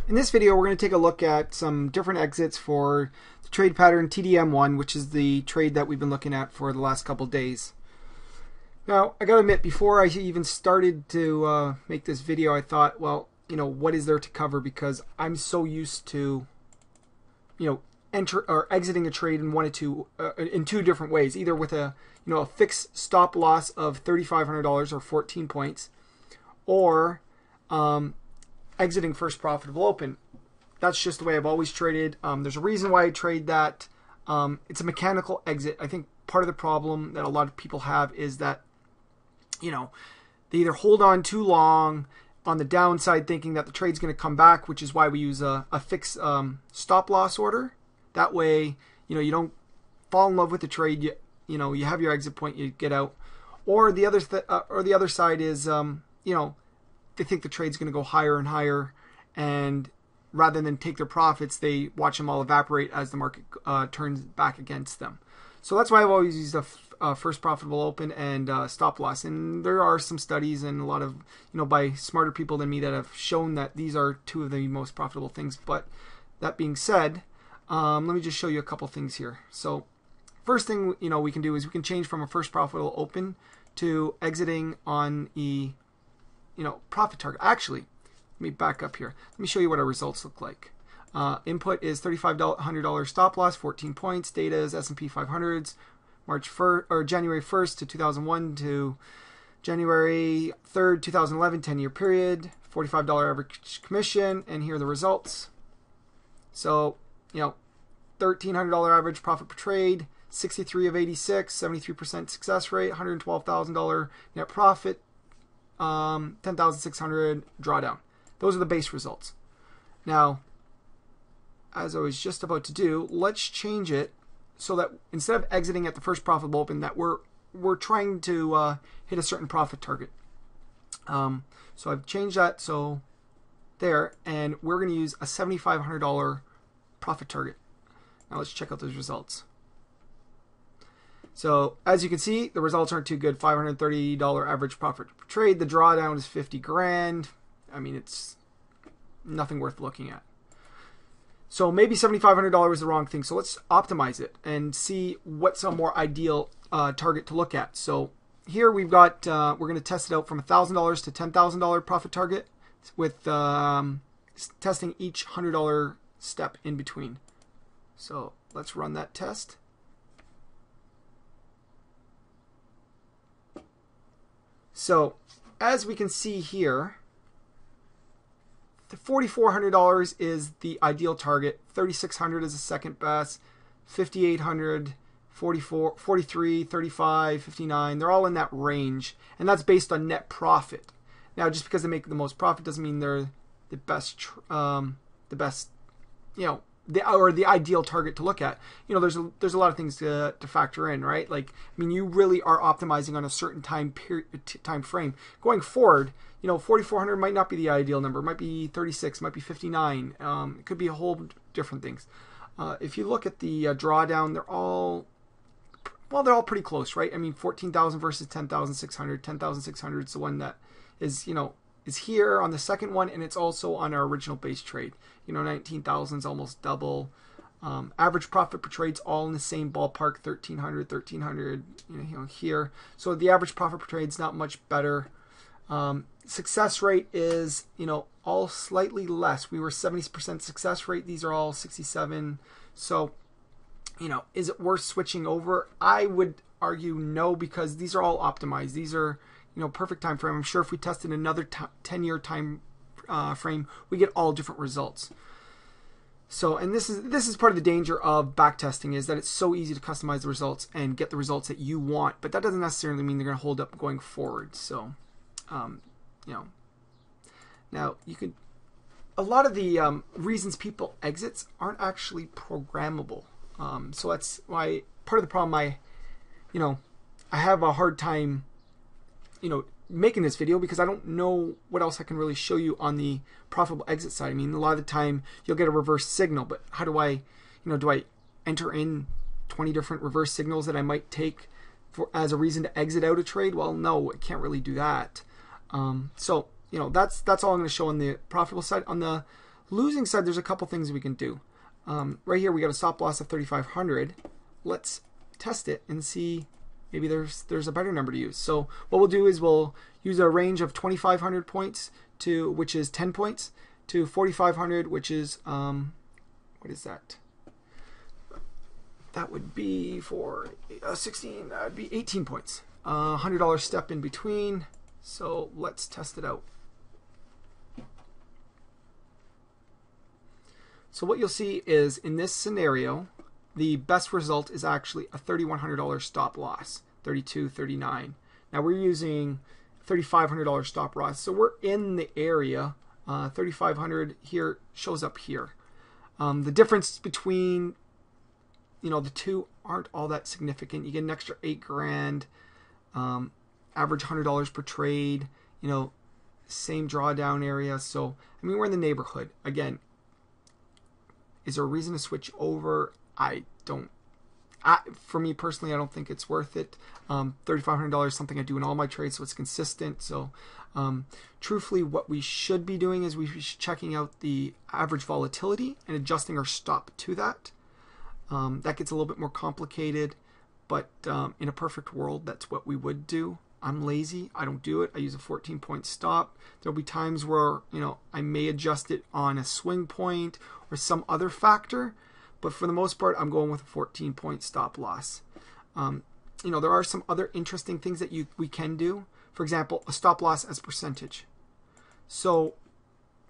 In this video, we're going to take a look at some different exits for the trade pattern TDM1, which is the trade that we've been looking at for the last couple days. Now, I got to admit, before I even started to make this video, I thought, well, what is there to cover? Because I'm so used to, enter or exiting a trade in two different ways, either with a fixed stop loss of $3,500 or 14 points, or exiting first profitable open. That's just the way I've always traded. There's a reason why I trade that. It's a mechanical exit. I think part of the problem that a lot of people have is that, they either hold on too long on the downside thinking that the trade's going to come back, which is why we use a fixed stop loss order. That way, you don't fall in love with the trade. You have your exit point, you get out. Or the other side is, they think the trade's going to go higher and higher, and rather than take their profits, they watch them all evaporate as the market turns back against them. So that's why I've always used a first profitable open and stop loss. And there are some studies and a lot of, by smarter people than me that have shown that these are two of the most profitable things. But that being said, let me just show you a couple things here. So first thing, we can do is we can change from a first profitable open to exiting on a profit target. Actually, let me back up here. Let me show you what our results look like. Input is $3,500 stop loss, 14 points. Data is S&P 500s, January 1st to 2001 to January 3rd, 2011, 10-year period. $45 average commission, and here are the results. So, $1,300 average profit per trade, 63 of 86, 73% success rate, $112,000 net profit, 10,600 drawdown. Those are the base results. Now, as I was just about to do, let's change it so that instead of exiting at the first profitable open, that we're trying to hit a certain profit target. So I've changed that so there, and we're going to use a $7,500 profit target. Now let's check out those results. So as you can see, the results aren't too good. $530 average profit per trade. The drawdown is 50 grand. I mean, it's nothing worth looking at. So maybe $7,500 is the wrong thing. So let's optimize it and see what's a more ideal target to look at. So here we've got, we're going to test it out from $1,000 to $10,000 profit target with testing each $100 step in between. So let's run that test. So as we can see here, the $4,400 is the ideal target. $3,600 is the second best. $5,800, $44, $43, $35, $59. They're all in that range, and that's based on net profit. Now, just because they make the most profit doesn't mean they're the best. Or the ideal target to look at. There's a lot of things to factor in, right? Like, I mean, you really are optimizing on a certain time frame. Going forward, 4,400 might not be the ideal number. It might be 36, might be 59. It could be a whole different things. If you look at the drawdown, they're all pretty close, right? I mean, 14,000 versus 10,600. 10,600 is the one that is here on the second one, and it's also on our original base trade. 19,000 is almost double. Average profit per trade's all in the same ballpark, 1,300 here. So the average profit per trade's not much better. Success rate is all slightly less. We were 70% success rate. These are all 67. So is it worth switching over? I would argue no, because these are all optimized. These are perfect time frame. I'm sure if we tested another 10-year time frame, we get all different results. So, and this is part of the danger of backtesting, is that it's so easy to customize the results and get the results that you want, but that doesn't necessarily mean they're going to hold up going forward. So, now you could, a lot of the reasons people exits aren't actually programmable. So that's why part of the problem I have a hard time making this video, because I don't know what else I can really show you on the profitable exit side. I mean, a lot of the time you'll get a reverse signal, but how do I, do I enter in 20 different reverse signals that I might take as a reason to exit out a trade? Well, no, I can't really do that. So that's all I'm going to show on the profitable side. On the losing side, there's a couple things we can do. Right here we got a stop loss of 3,500. Let's test it and see maybe there's a better number to use. So what we'll do is we'll use a range of 2,500 points to, which is 10 points, to 4,500, which is what is that? That would be for 16. That would be 18 points. $100 step in between. So let's test it out. So what you'll see is in this scenario, the best result is actually a $3,100 stop loss, $3,239. Now we're using $3,500 stop loss, so we're in the area. 3,500 here shows up here. The difference between the two aren't all that significant. You get an extra $8,000, average $100 per trade. Same drawdown area. So I mean, we're in the neighborhood. Again, is there a reason to switch over? For me personally, I don't think it's worth it. $3,500 is something I do in all my trades, so it's consistent. So truthfully, what we should be doing is we should be checking out the average volatility and adjusting our stop to that. That gets a little bit more complicated, but in a perfect world, that's what we would do. I'm lazy. I don't do it. I use a 14-point stop. There'll be times where I may adjust it on a swing point or some other factor, but for the most part, I'm going with a 14-point stop loss. There are some other interesting things that we can do. For example, a stop loss as have. So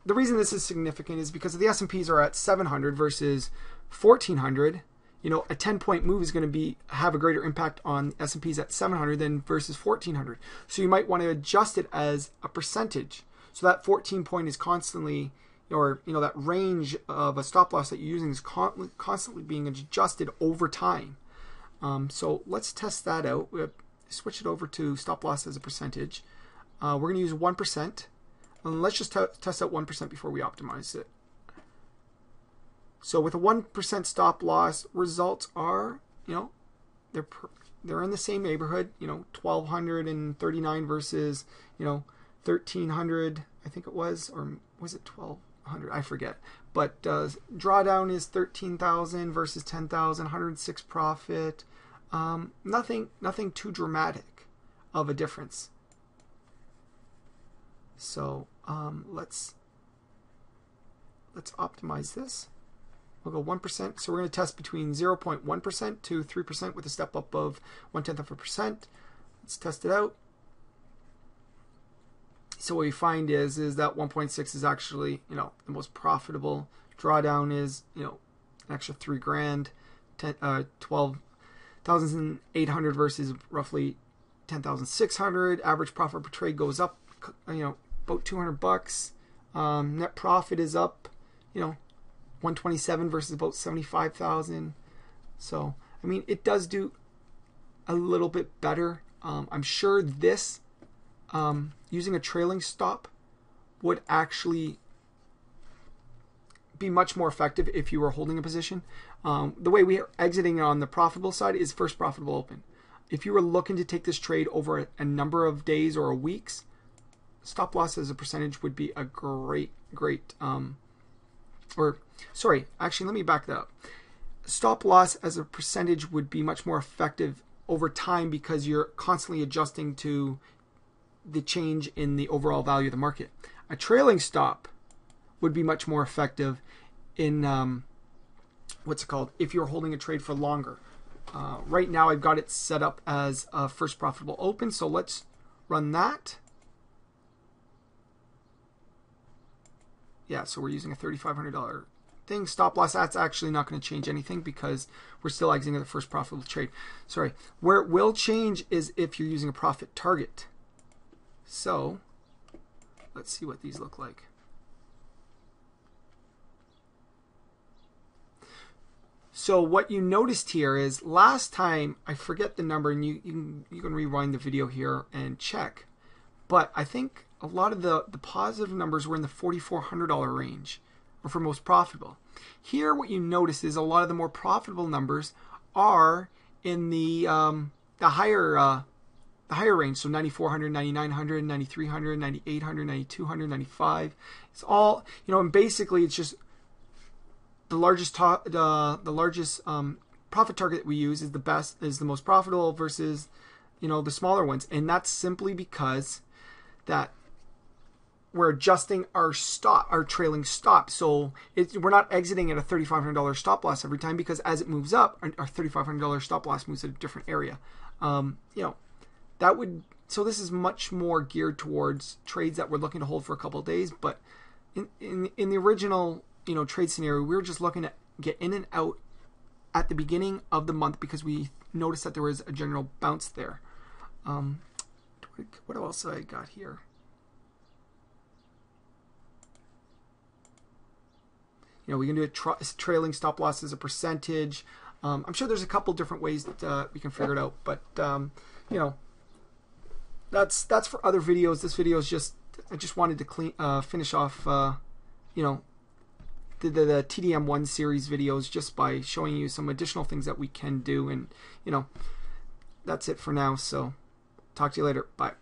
the reason this is significant is because the S&Ps are at 700 versus 1400. A 10-point move is going to have a greater impact on S&Ps at 700 than versus 1400. So you might want to adjust it as a percentage. So that 14-point is constantly, or that range of a stop loss that you're using is constantly being adjusted over time. So let's test that out. We'll switch it over to stop loss as a percentage. We're going to use 1%. And let's just test out 1% before we optimize it. So with a 1% stop loss, results are, they're in the same neighborhood. 1,239 versus, 1,300, I think it was, or was it 1,200? I forget. But drawdown is 13,000 versus 10,000, 106 profit. Nothing too dramatic of a difference. So let's optimize this. We'll go 1%. So we're going to test between 0.1% to 3% with a step up of 0.1%. Let's test it out. So what we find is that 1.6 is actually the most profitable. Drawdown is an extra $3,000, 12,800 versus roughly 10,600. Average profit per trade goes up, about $200. Net profit is up, 127 versus about 75,000. So I mean, it does do a little bit better. I'm sure this using a trailing stop would actually be much more effective if you were holding a position. The way we are exiting on the profitable side is first profitable open. If you were looking to take this trade over a number of days or weeks, stop loss as a percentage would be a great actually let me back that up. Stop loss as a percentage would be much more effective over time because you're constantly adjusting to the change in the overall value of the market. A trailing stop would be much more effective in if you're holding a trade for longer. Right now I've got it set up as a first profitable open, so let's run that. Yeah, so we're using a $3,500 thing. Stop loss, that's actually not going to change anything because we're still exiting the first profitable trade. Sorry. Where it will change is if you're using a profit target. So let's see what these look like. So what you noticed here is last time, I forget the number, and you can rewind the video here and check, but I think a lot of the positive numbers were in the $4,400 range, or for most profitable. Here what you notice is a lot of the more profitable numbers are in the higher the higher range, so 9400, 9900, 9300, 9800, 9200, 95. It's all, and basically it's just the largest profit target we use is the most profitable versus the smaller ones, and that's simply because that we're adjusting our trailing stop. So we're not exiting at a $3,500 stop loss every time, because as it moves up, our $3,500 stop loss moves at a different area. So this is much more geared towards trades that we're looking to hold for a couple of days. But in the original trade scenario, we were just looking to get in and out at the beginning of the month because we noticed that there was a general bounce there. What else I got here? We can do a trailing stop loss as a percentage. I'm sure there's a couple different ways that we can figure it out, but that's for other videos. This video is I just wanted to finish off the TDM1 series videos just by showing you some additional things that we can do, and that's it for now. So talk to you later. Bye.